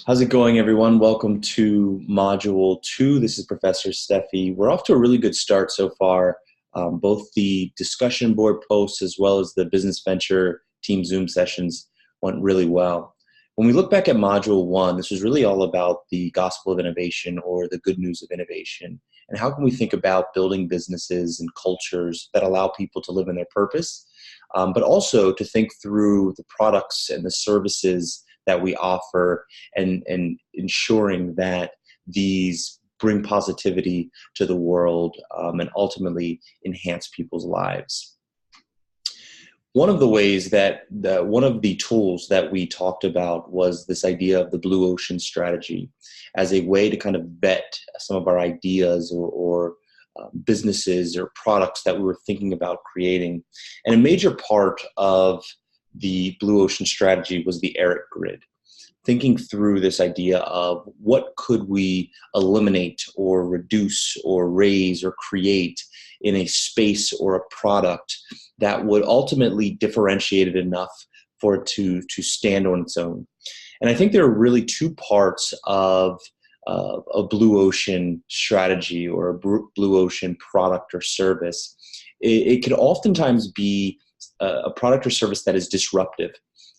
How's it going, everyone? Welcome to Module 2. This is Professor Steffi. We're off to a really good start so far. Both the discussion board posts as well as the business venture team Zoom sessions went really well. When we look back at Module 1, this was really all about the gospel of innovation, or the good news of innovation. And how can we think about building businesses and cultures that allow people to live in their purpose, but also to think through the products and the services that we offer, and ensuring that these bring positivity to the world, and ultimately enhance people's lives. One of the ways that one of the tools that we talked about was this idea of the blue ocean strategy as a way to kind of vet some of our ideas or businesses or products that we were thinking about creating. And a major part of the blue ocean strategy was the ERIC grid, thinking through this idea of what could we eliminate or reduce or raise or create in a space or a product that would ultimately differentiate it enough for it to stand on its own. And I think there are really two parts of a blue ocean strategy or a blue ocean product or service. It could oftentimes be a product or service that is disruptive.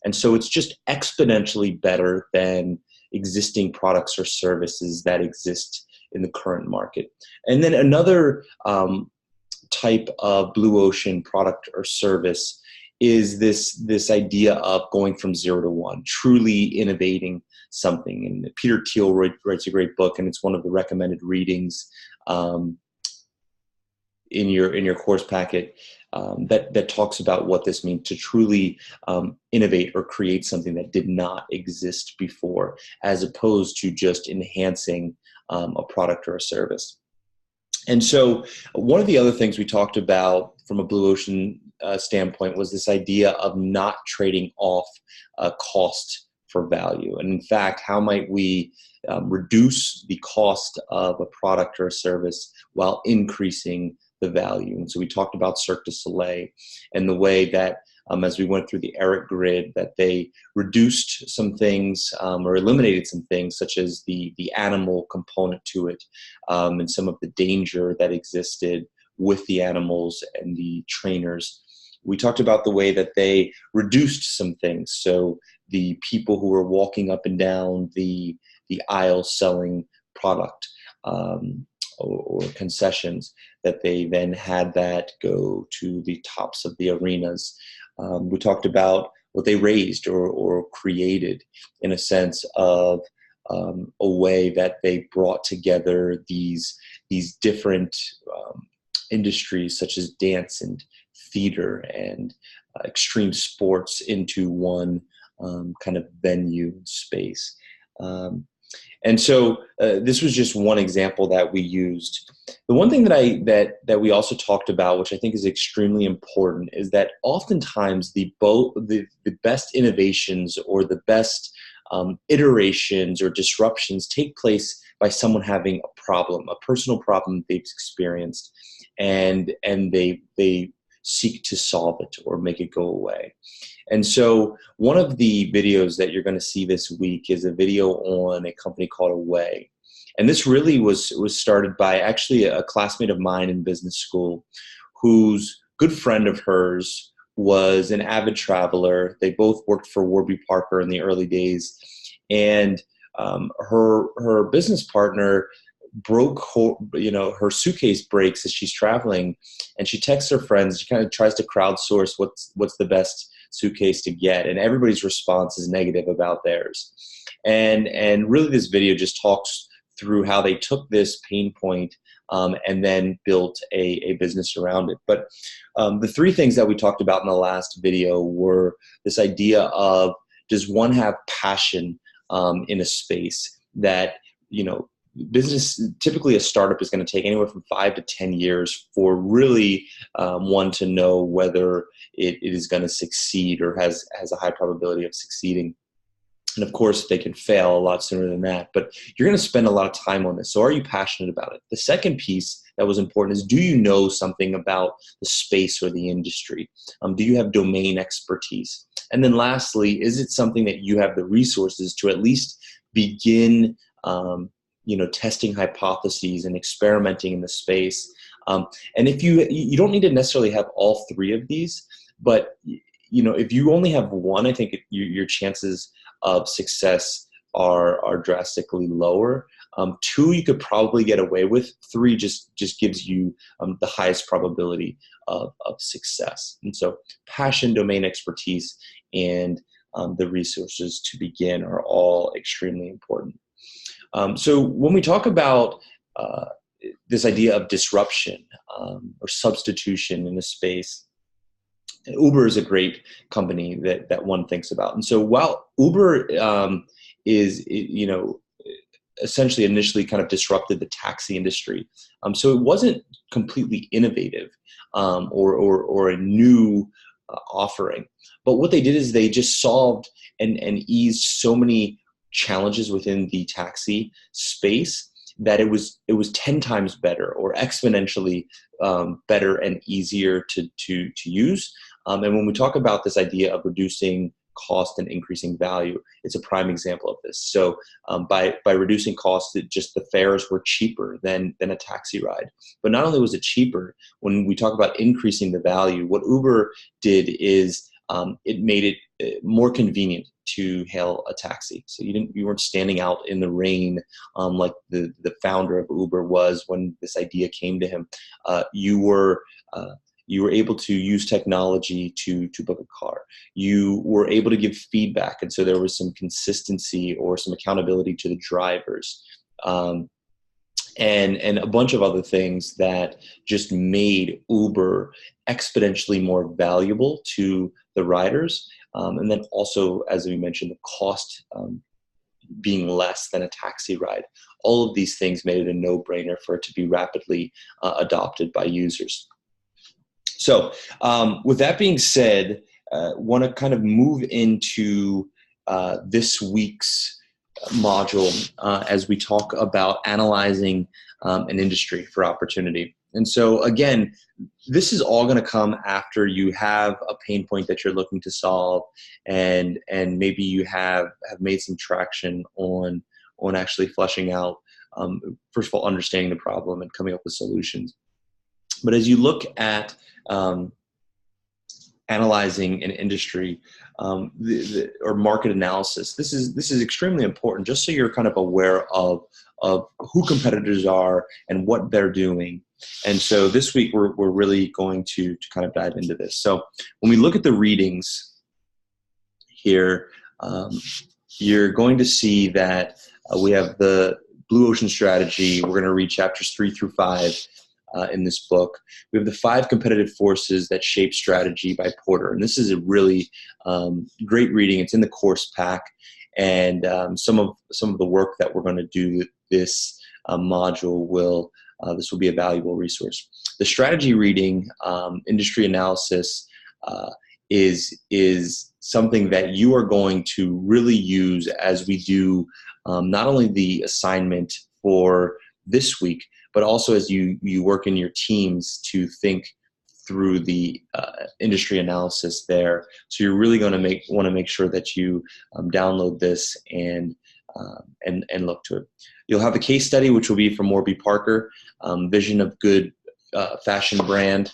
And so it's just exponentially better than existing products or services that exist in the current market. And then another type of blue ocean product or service is this idea of going from 0 to 1, truly innovating something. And Peter Thiel writes a great book, and it's one of the recommended readings in your course packet, that talks about what this means to truly innovate or create something that did not exist before, as opposed to just enhancing a product or a service. And so one of the other things we talked about from a blue ocean standpoint was this idea of not trading off cost for value. And in fact, how might we reduce the cost of a product or a service while increasing the value? And so we talked about Cirque du Soleil and the way that as we went through the ERIC grid, that they reduced some things or eliminated some things, such as the animal component to it, and some of the danger that existed with the animals and the trainers. We talked about the way that they reduced some things. So the people who were walking up and down the aisle selling product, or concessions, that they then had that go to the tops of the arenas. We talked about what they raised or created, in a sense of a way that they brought together these different industries, such as dance and theater and extreme sports, into one kind of venue space. And so this was just one example that we used. The one thing that we also talked about, which I think is extremely important, is that oftentimes the best innovations or the best iterations or disruptions take place by someone having a problem, a personal problem they've experienced, and they seek to solve it or make it go away. And so one of the videos that you're going to see this week is a video on a company called Away. And this really was started by actually a classmate of mine in business school, whose good friend of hers was an avid traveler. They both worked for Warby Parker in the early days. And her business partner broke her suitcase breaks as she's traveling, and she texts her friends. She kind of tries to crowdsource what's the best suitcase to get, and everybody's response is negative about theirs. And really this video just talks through how they took this pain point and then built a business around it. But the three things that we talked about in the last video were this idea of, does one have passion in a space that, business, typically a startup is going to take anywhere from 5 to 10 years for really one to know whether it is going to succeed or has a high probability of succeeding. And of course, they can fail a lot sooner than that, but you're going to spend a lot of time on this. So are you passionate about it? The second piece that was important is, do you know something about the space or the industry? Do you have domain expertise? And then lastly, is it something that you have the resources to at least begin testing hypotheses and experimenting in the space? And if you don't need to necessarily have all three of these, but if you only have one, I think your chances of success are drastically lower. Two, you could probably get away with. Three just gives you the highest probability of success. And so passion, domain expertise, and the resources to begin are all extremely important. So when we talk about this idea of disruption or substitution in a space, Uber is a great company that one thinks about. And so while Uber is essentially initially kind of disrupted the taxi industry, so it wasn't completely innovative or a new offering. But what they did is they just solved and eased so many challenges within the taxi space that it was 10 times better, or exponentially better and easier to use. And when we talk about this idea of reducing cost and increasing value, it's a prime example of this. So by reducing costs, just the fares were cheaper than a taxi ride. But not only was it cheaper, when we talk about increasing the value, what Uber did is it made it more convenient to hail a taxi. So you weren't standing out in the rain like the founder of Uber was when this idea came to him. You were able to use technology to book a car. You were able to give feedback, and so there was some consistency or some accountability to the drivers, and a bunch of other things that just made Uber exponentially more valuable to the riders. And then also, as we mentioned, the cost being less than a taxi ride. All of these things made it a no-brainer for it to be rapidly adopted by users. So with that being said, want to kind of move into this week's module as we talk about analyzing an industry for opportunity. And so again, this is all going to come after you have a pain point that you're looking to solve, and maybe you have made some traction on actually fleshing out, first of all, understanding the problem and coming up with solutions. But as you look at analyzing an industry or market analysis, this is extremely important, just so you're kind of aware of who competitors are and what they're doing. And so this week we're really going to kind of dive into this. So when we look at the readings here, you're going to see that we have the Blue Ocean Strategy. We're going to read chapters 3 through 5 in this book. We have the 5 competitive forces that shape strategy by Porter. And this is a really great reading. It's in the course pack. And some of the work that we're going to do this module will be a valuable resource. The strategy reading, industry analysis, is something that you are going to really use as we do not only the assignment for this week, but also as you work in your teams to think through the industry analysis there. So you're really going to want to make sure that you download this and look to it. You'll have a case study, which will be from Warby Parker, vision of good fashion brand,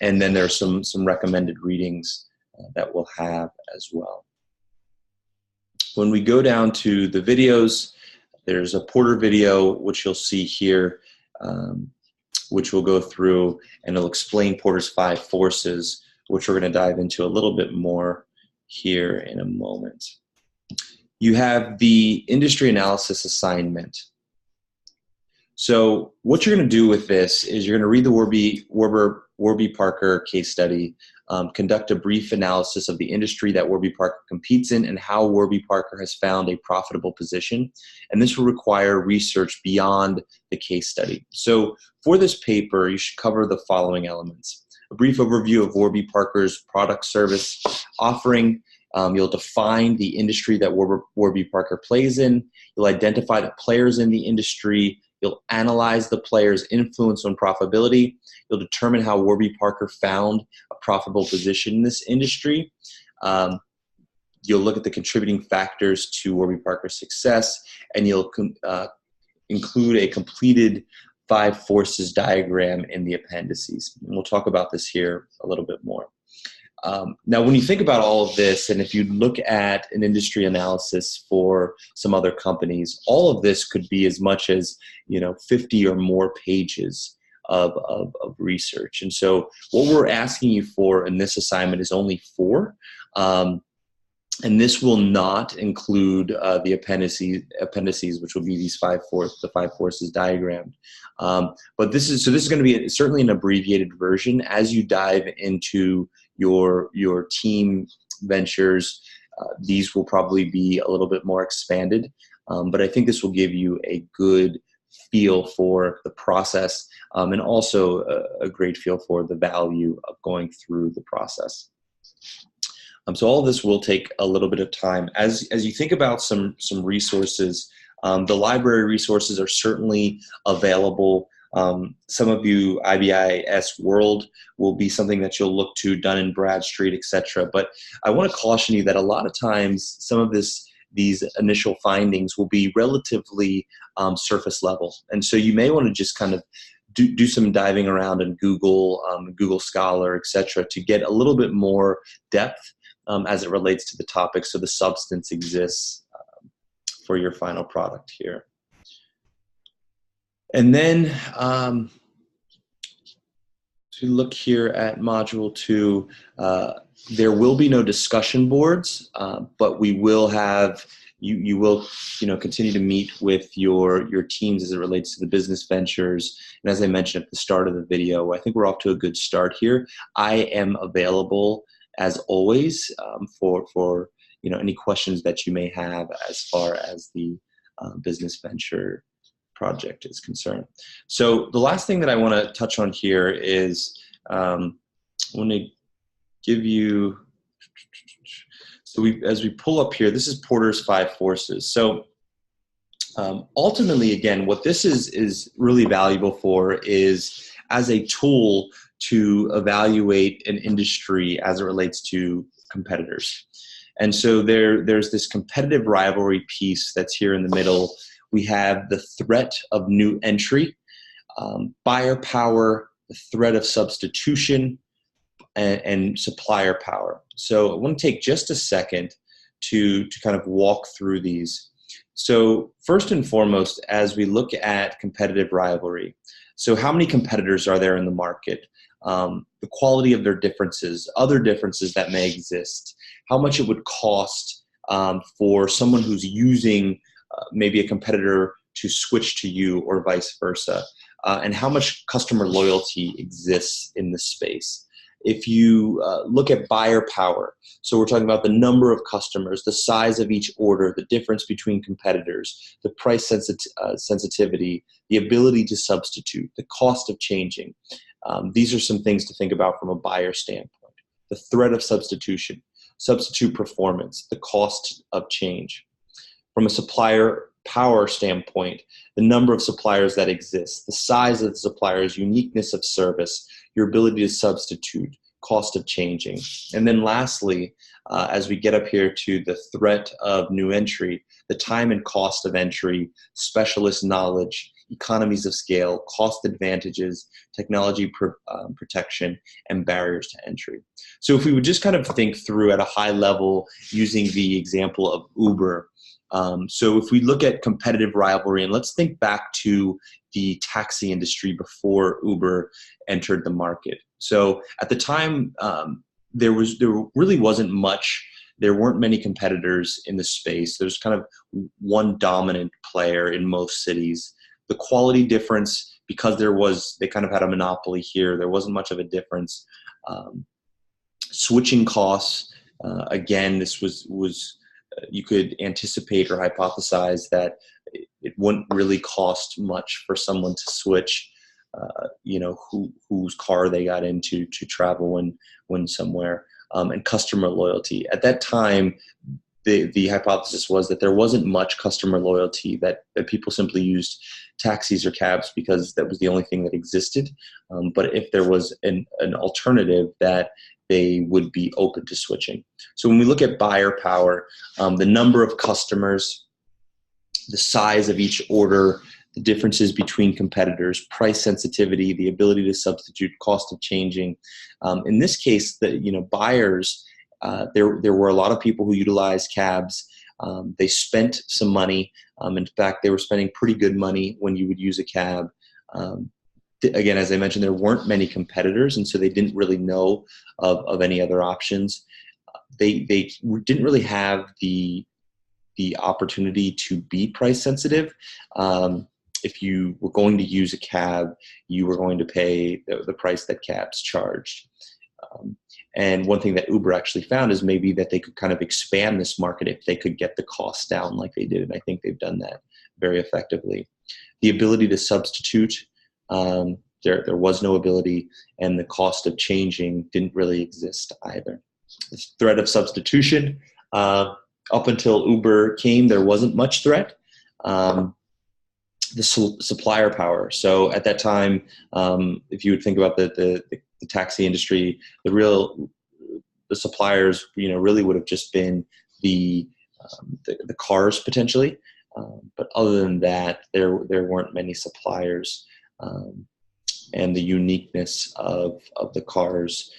and then there's some recommended readings that we'll have as well. When we go down to the videos, there's a Porter video, which you'll see here, which we'll go through, and it'll explain Porter's 5 forces, which we're going to dive into a little bit more here in a moment. You have the industry analysis assignment. So what you're going to do with this is you're going to read the Warby Parker case study, conduct a brief analysis of the industry that Warby Parker competes in and how Warby Parker has found a profitable position. And this will require research beyond the case study. So for this paper, you should cover the following elements: a brief overview of Warby Parker's product service offering, You'll define the industry that Warby Parker plays in. You'll identify the players in the industry. You'll analyze the players' influence on profitability. You'll determine how Warby Parker found a profitable position in this industry. You'll look at the contributing factors to Warby Parker's success, and you'll include a completed 5 forces diagram in the appendices. And we'll talk about this here a little bit more. Now, when you think about all of this, and if you look at an industry analysis for some other companies, all of this could be as much as 50 or more pages of research. And so what we're asking you for in this assignment is only 4. And this will not include the appendices, which will be these the 5 forces diagrammed. But this is going to be certainly an abbreviated version. As you dive into your team ventures, these will probably be a little bit more expanded. But I think this will give you a good feel for the process, and also a great feel for the value of going through the process. So all of this will take a little bit of time. As you think about some resources, the library resources are certainly available. Some of you, IBIS World will be something that you'll look to, Dun & Bradstreet, etc. But I want to caution you that a lot of times some of these initial findings will be relatively surface level. And so you may want to just kind of do some diving around in Google, Google Scholar, etc., to get a little bit more depth as it relates to the topic, so the substance exists for your final product here. And then to look here at Module 2, there will be no discussion boards, but we will have, you will continue to meet with your teams as it relates to the business ventures. And as I mentioned at the start of the video, I think we're off to a good start here. I am available as always for any questions that you may have as far as the business venture project is concerned. So the last thing that I want to touch on here is I want to give you, so as we pull up here, this is Porter's 5 forces. So ultimately, again, what this is really valuable for is as a tool to evaluate an industry as it relates to competitors. And so there's this competitive rivalry piece that's here in the middle. We have the threat of new entry, buyer power, the threat of substitution, and supplier power. So I want to take just a second to kind of walk through these. So first and foremost, as we look at competitive rivalry, so how many competitors are there in the market? The quality of their differences, other differences that may exist, how much it would cost for someone who's using maybe a competitor to switch to you or vice versa, and how much customer loyalty exists in this space. If you look at buyer power, so we're talking about the number of customers, the size of each order, the difference between competitors, the price sensitivity, the ability to substitute, the cost of changing. These are some things to think about from a buyer standpoint. The threat of substitution, substitute performance, the cost of change. From a supplier power standpoint, the number of suppliers that exist, the size of the suppliers, uniqueness of service, your ability to substitute, cost of changing. And then lastly, as we get up here to the threat of new entry, the time and cost of entry, specialist knowledge, economies of scale, cost advantages, technology protection, and barriers to entry. So if we would just kind of think through at a high level using the example of Uber, so if we look at competitive rivalry, and let's think back to the taxi industry before Uber entered the market. So at the time, there really wasn't much. There weren't many competitors in the space. There's kind of one dominant player in most cities. The quality difference, because they kind of had a monopoly here, there wasn't much of a difference. Switching costs, again, this was you could anticipate or hypothesize that it wouldn't really cost much for someone to switch, whose car they got into to travel when somewhere. and customer loyalty. At that time, the hypothesis was that there wasn't much customer loyalty, that people simply used taxis or cabs because that was the only thing that existed. But if there was an alternative, that they would be open to switching. So when we look at buyer power, the number of customers, the size of each order, the differences between competitors, price sensitivity, the ability to substitute, cost of changing. In this case, buyers, there were a lot of people who utilized cabs. They spent some money. In fact, they were spending pretty good money when you would use a cab. Again, as I mentioned, there weren't many competitors, and so they didn't really know of any other options. They didn't really have the opportunity to be price sensitive. If you were going to use a cab, you were going to pay the price that cabs charged. And one thing that Uber actually found is maybe that they could kind of expand this market if they could get the costs down like they did. And I think they've done that very effectively. The ability to substitute, there was no ability, and the cost of changing didn't really exist either. The threat of substitution, up until Uber came, there wasn't much threat. The supplier power. So at that time, if you would think about the taxi industry, the suppliers, really would have just been the cars potentially. But other than that, there weren't many suppliers, and the uniqueness of the cars,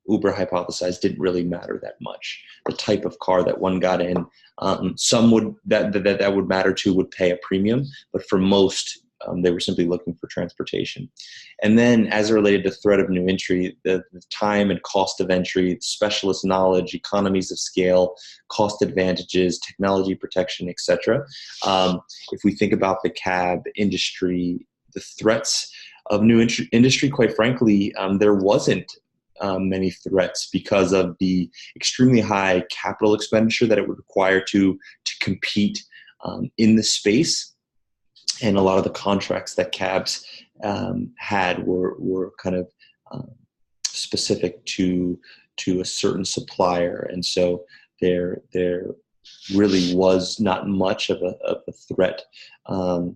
Uber hypothesized, didn't really matter that much. The type of car that one got in, some would that would matter to would pay a premium, but for most, they were simply looking for transportation. And then, as it related to threat of new entry, the time and cost of entry, specialist knowledge, economies of scale, cost advantages, technology protection, etc. If we think about the cab industry, the threats of new industry, quite frankly, there wasn't many threats because of the extremely high capital expenditure that it would require to compete in the space. And a lot of the contracts that cabs had were kind of specific to a certain supplier, and so there really was not much of a threat to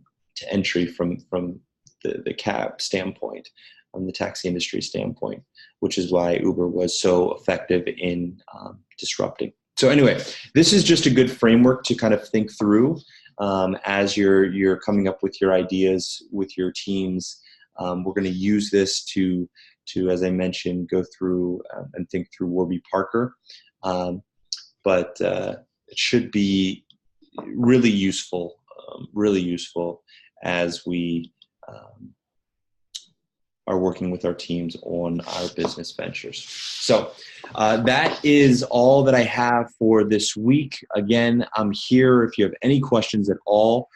entry from the cab standpoint, the taxi industry standpoint, which is why Uber was so effective in disrupting. So anyway, this is just a good framework to kind of think through as you're coming up with your ideas with your teams. We're going to use this to, as I mentioned, go through and think through Warby Parker. But it should be really useful as we are working with our teams on our business ventures. So that is all that I have for this week. Again, I'm here if you have any questions at all.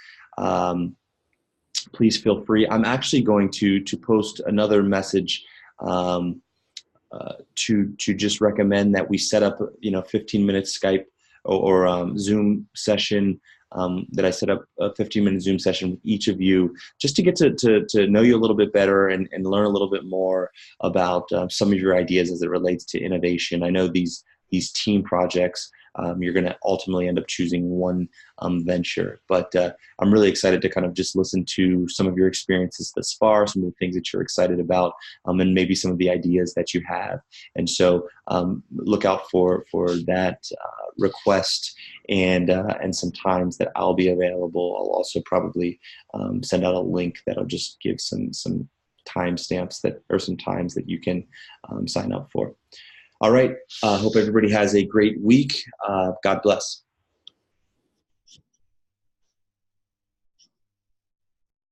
Please feel free. I'm actually going to post another message to just recommend that we set up 15-minute Skype or Zoom session. That I set up a 15-minute Zoom session with each of you just to get to know you a little bit better and learn a little bit more about some of your ideas as it relates to innovation. I know these team projects, you're going to ultimately end up choosing one venture, but I'm really excited to kind of just listen to some of your experiences thus far, some of the things that you're excited about, and maybe some of the ideas that you have. And so look out for that request and some times that I'll be available. I'll also probably send out a link that'll just give some timestamps or some times that you can sign up for. All right. Hope everybody has a great week. God bless.